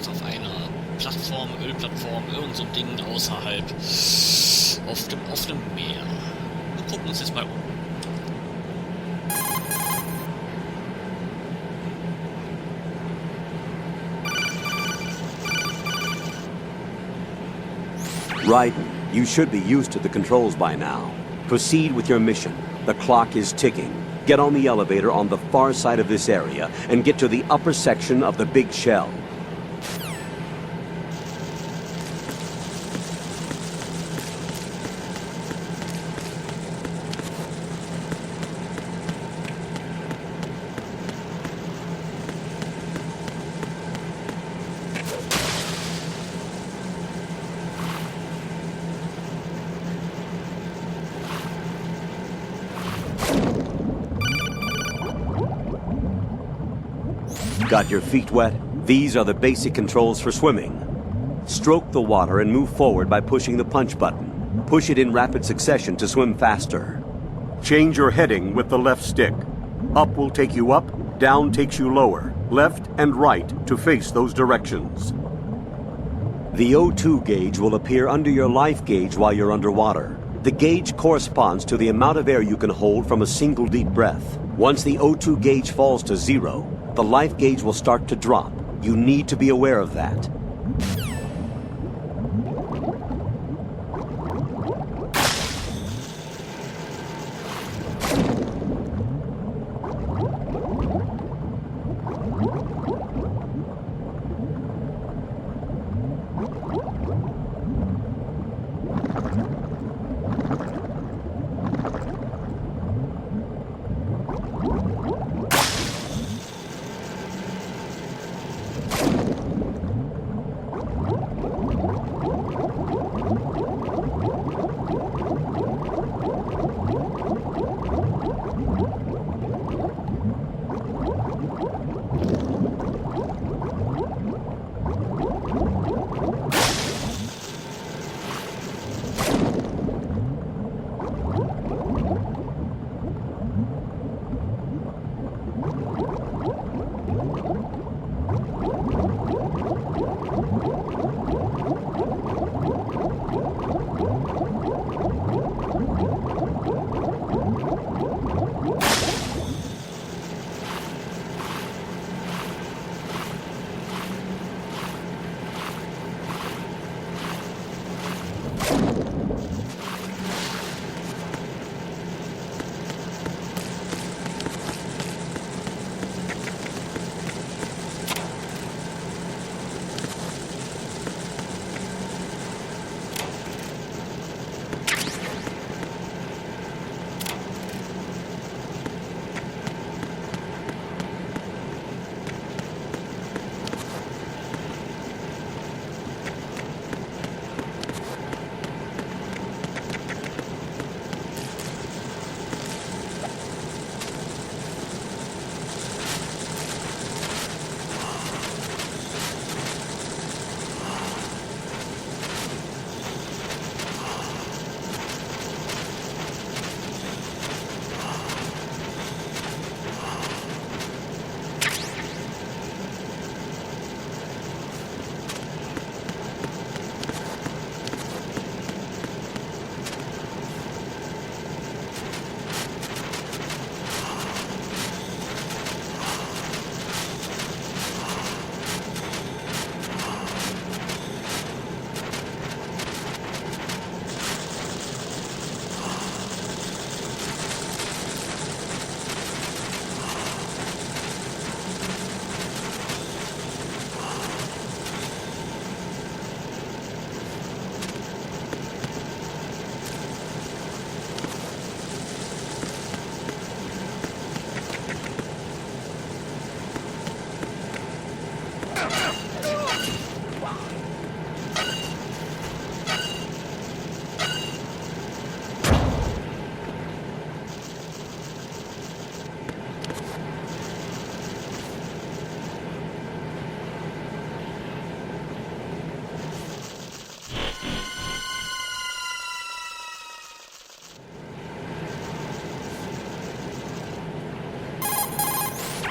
auf einer Plattform, Ölplattform, irgend so ein Ding außerhalb auf dem offenen Meer. Wir gucken uns jetzt mal um. Right, you should be used to the controls by now. Proceed with your mission. The clock is ticking. Get on the elevator on the far side of this area and get to the upper section of the big shell. Got your feet wet? These are the basic controls for swimming. Stroke the water and move forward by pushing the punch button. Push it in rapid succession to swim faster. Change your heading with the left stick. Up will take you up, down takes you lower, left and right to face those directions. The O2 gauge will appear under your life gauge while you're underwater. The gauge corresponds to the amount of air you can hold from a single deep breath. Once the O2 gauge falls to 0, the life gauge will start to drop. You need to be aware of that.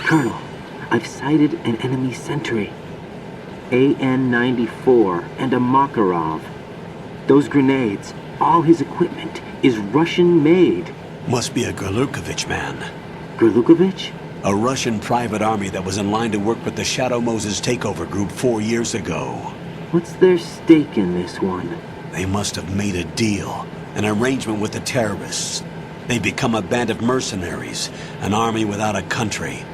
Colonel, I've sighted an enemy sentry. AN-94 and a Makarov. Those grenades, all his equipment, is Russian-made. Must be a Gerlukovich man. Gerlukovich? A Russian private army that was in line to work with the Shadow Moses takeover group 4 years ago. What's their stake in this one? They must have made a deal, an arrangement with the terrorists. They've become a band of mercenaries, an army without a country.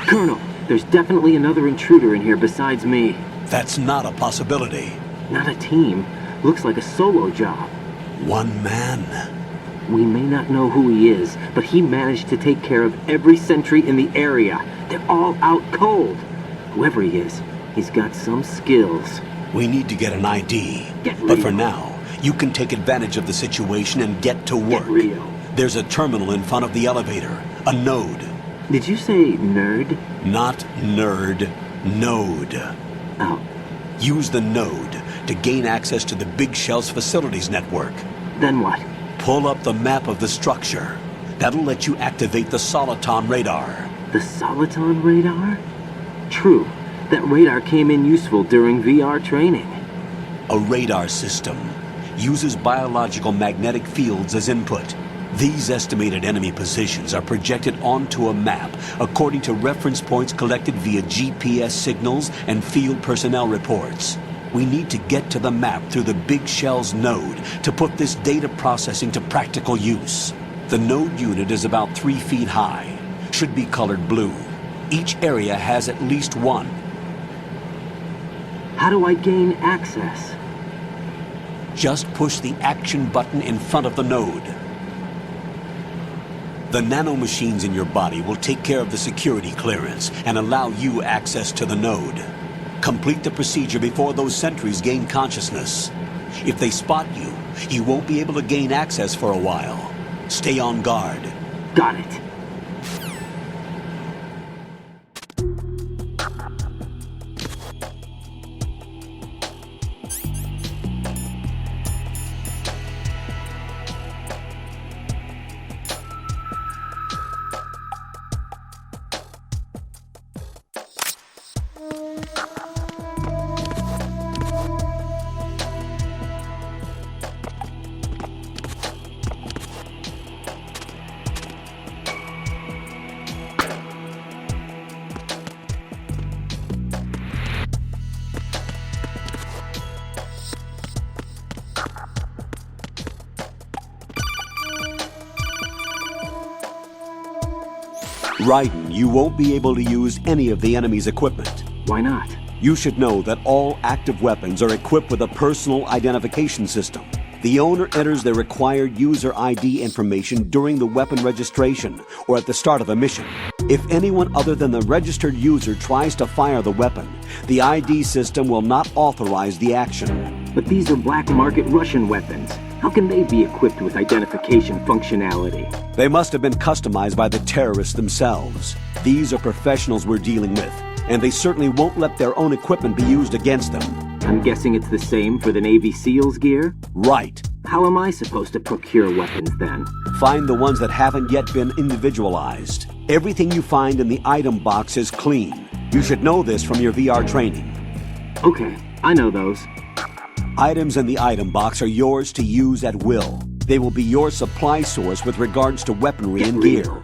Colonel, there's definitely another intruder in here besides me. That's not a possibility. Not a team. Looks like a solo job. One man. We may not know who he is, but he managed to take care of every sentry in the area. They're all out cold. Whoever he is, he's got some skills. We need to get an ID. Get but real. for now, you can take advantage of the situation and get to work. Get real. There's a terminal in front of the elevator. A node. Did you say nerd? Not nerd. Node. Oh, Use the node to gain access to the Big Shell's facilities network. then what? Pull up the map of the structure. That'll let you activate the Soliton radar. The Soliton radar? True. That radar came in useful during VR training. A radar system uses biological magnetic fields as input. These estimated enemy positions are projected onto a map according to reference points collected via GPS signals and field personnel reports. We need to get to the map through the Big Shell's node to put this data processing to practical use. The node unit is about 3 feet high, should be colored blue. Each area has at least one. How do I gain access? Just push the action button in front of the node. The nanomachines in your body will take care of the security clearance and allow you access to the node. Complete the procedure before those sentries gain consciousness. If they spot you, you won't be able to gain access for a while. Stay on guard. Got it. Raiden, you won't be able to use any of the enemy's equipment. Why not? You should know that all active weapons are equipped with a personal identification system. The owner enters their required user ID information during the weapon registration or at the start of a mission. If anyone other than the registered user tries to fire the weapon, the ID system will not authorize the action. But these are black market Russian weapons. How can they be equipped with identification functionality? They must have been customized by the terrorists themselves. These are professionals we're dealing with, and they certainly won't let their own equipment be used against them. I'm guessing it's the same for the Navy SEALs gear? Right. How am I supposed to procure weapons then? Find the ones that haven't yet been individualized. Everything you find in the item box is clean. You should know this from your VR training. Okay, I know those. Items in the item box are yours to use at will. They will be your supply source with regards to weaponry and gear.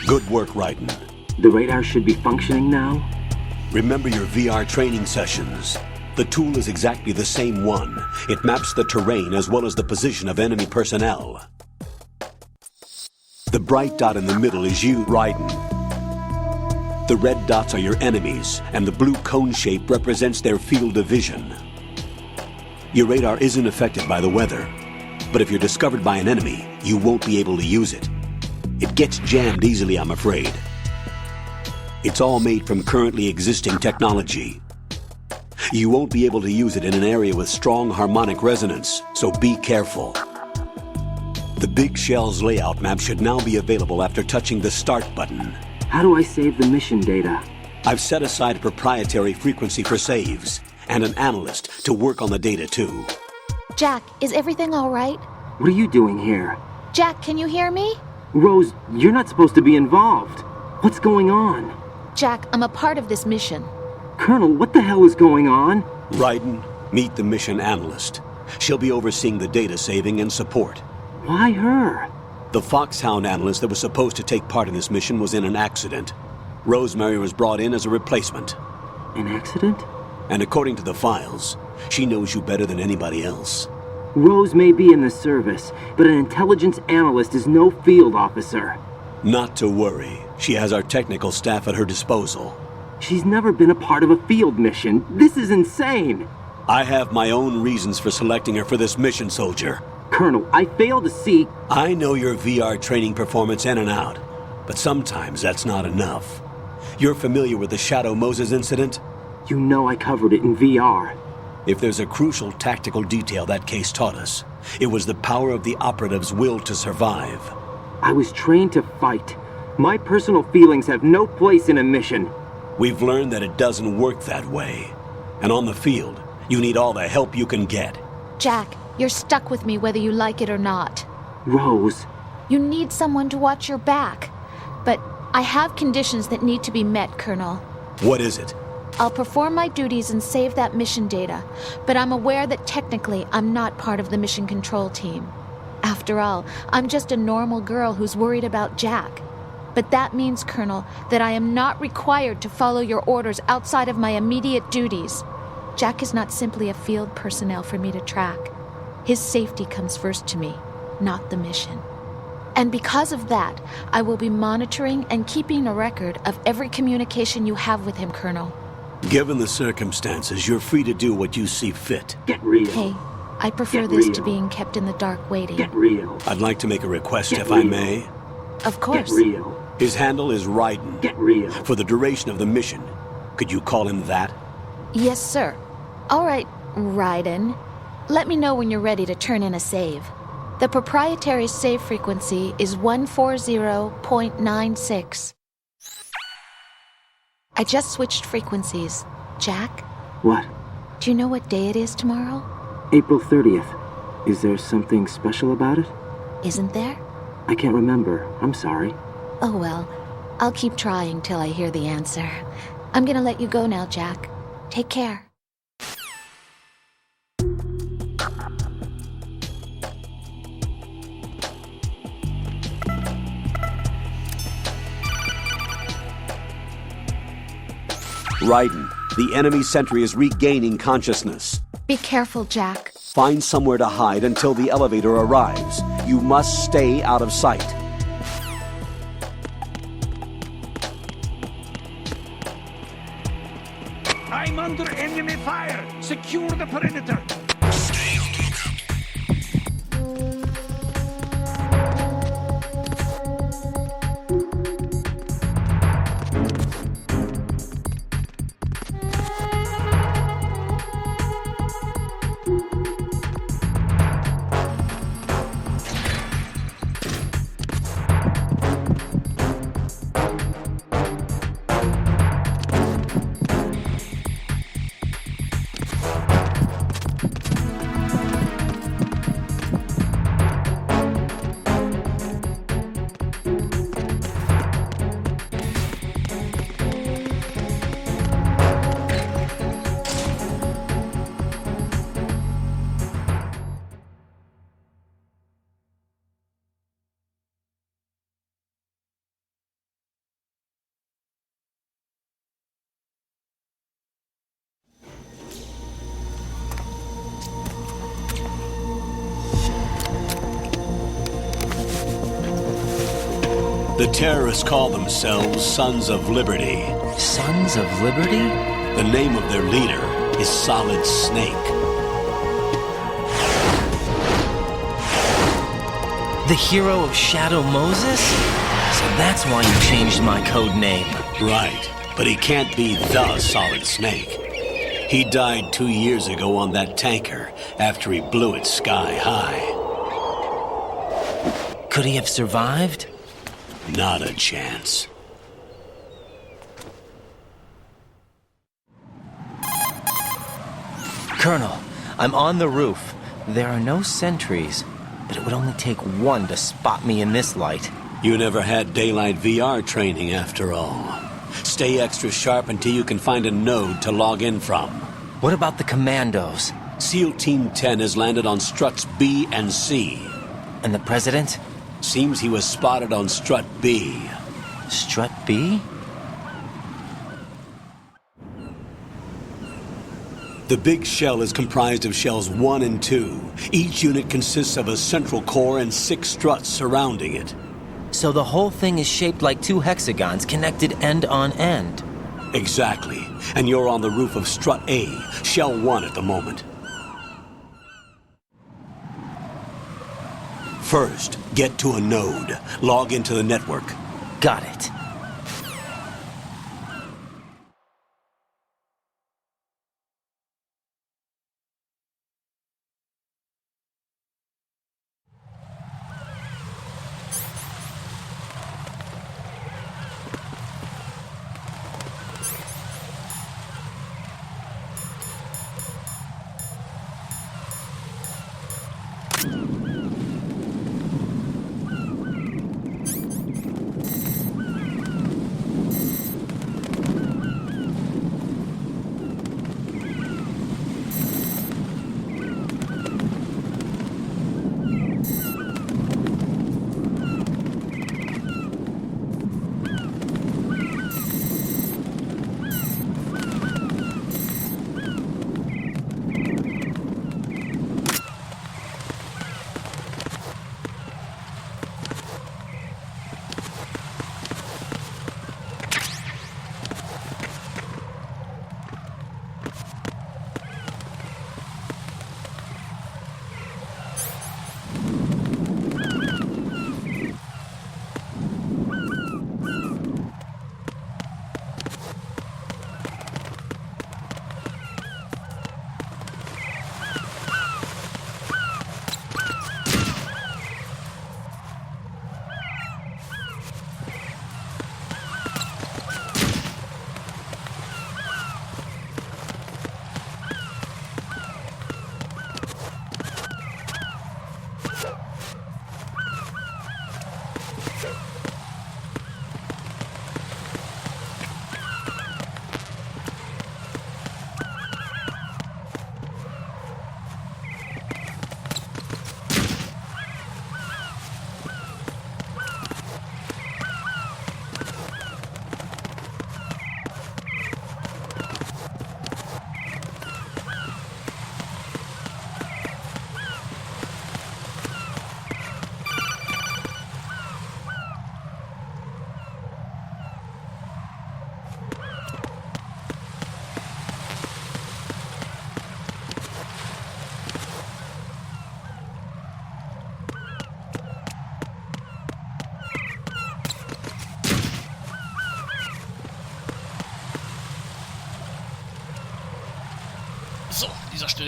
Good work, Raiden. The radar should be functioning now? Remember your VR training sessions. The tool is exactly the same one. It maps the terrain as well as the position of enemy personnel. The bright dot in the middle is you, Raiden. The red dots are your enemies, and the blue cone shape represents their field of vision. Your radar isn't affected by the weather, but if you're discovered by an enemy, you won't be able to use it. It gets jammed easily, I'm afraid. It's all made from currently existing technology. You won't be able to use it in an area with strong harmonic resonance, so be careful. The Big Shell's layout map should now be available after touching the Start button. How do I save the mission data? I've set aside a proprietary frequency for saves, and an analyst to work on the data too. Jack, is everything all right? What are you doing here? Jack, can you hear me? Rose, you're not supposed to be involved. What's going on? Jack, I'm a part of this mission. Colonel, what the hell is going on? Raiden, meet the mission analyst. She'll be overseeing the data saving and support. Why her? The Fox Hound analyst that was supposed to take part in this mission was in an accident. Rosemary was brought in as a replacement. An accident? And according to the files, she knows you better than anybody else. Rose may be in the service, but an intelligence analyst is no field officer. Not to worry. She has our technical staff at her disposal. She's never been a part of a field mission. This is insane. I have my own reasons for selecting her for this mission, soldier. Colonel, I fail to see... I know your VR training performance in and out, but sometimes that's not enough. You're familiar with the Shadow Moses incident? You know I covered it in VR. If there's a crucial tactical detail that case taught us, it was the power of the operative's will to survive. I was trained to fight. My personal feelings have no place in a mission. We've learned that it doesn't work that way. And on the field, you need all the help you can get. Jack, you're stuck with me whether you like it or not. Rose. You need someone to watch your back. But I have conditions that need to be met, Colonel. What is it? I'll perform my duties and save that mission data, but I'm aware that technically I'm not part of the mission control team. After all, I'm just a normal girl who's worried about Jack. But that means, Colonel, that I am not required to follow your orders outside of my immediate duties. Jack is not simply a field personnel for me to track. His safety comes first to me, not the mission. And because of that, I will be monitoring and keeping a record of every communication you have with him, Colonel. Given the circumstances, you're free to do what you see fit. Get real. Hey, I prefer Get this real. to being kept in the dark waiting. Get real. I'd like to make a request, Get if I real. may. Of course. Get real. His handle is Raiden. Get real. For the duration of the mission, could you call him that? Yes, sir. All right, Raiden. Let me know when you're ready to turn in a save. The proprietary save frequency is 140.96. I just switched frequencies. Jack, What? do you know what day it is tomorrow? April 30th. Is there something special about it? Isn't there? I can't remember. I'm sorry. Oh well, I'll keep trying till I hear the answer. I'm gonna let you go now, Jack. Take care. Raiden, the enemy sentry is regaining consciousness. Be careful, Jack. Find somewhere to hide until the elevator arrives. You must stay out of sight. I'm under enemy fire. Secure the perimeter. Stay on the lookout. The terrorists call themselves Sons of Liberty. Sons of Liberty? The name of their leader is Solid Snake. The hero of Shadow Moses? So that's why you changed my code name. Right, but he can't be the Solid Snake. He died 2 years ago on that tanker after he blew it sky high. Could he have survived? Not a chance. Colonel, I'm on the roof. There are no sentries, but it would only take one to spot me in this light. You never had daylight VR training after all. Stay extra sharp until you can find a node to log in from. What about the commandos? SEAL Team 10 has landed on struts B and C. And the president? Seems he was spotted on strut B. Strut B? The big shell is comprised of shells 1 and 2. Each unit consists of a central core and 6 struts surrounding it. So the whole thing is shaped like 2 hexagons connected end on end. Exactly. And you're on the roof of strut A, shell 1 at the moment. First, get to a node. Log into the network. Got it.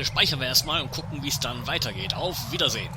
Stelle speichern wir erstmal und gucken, wie es dann weitergeht. Auf Wiedersehen.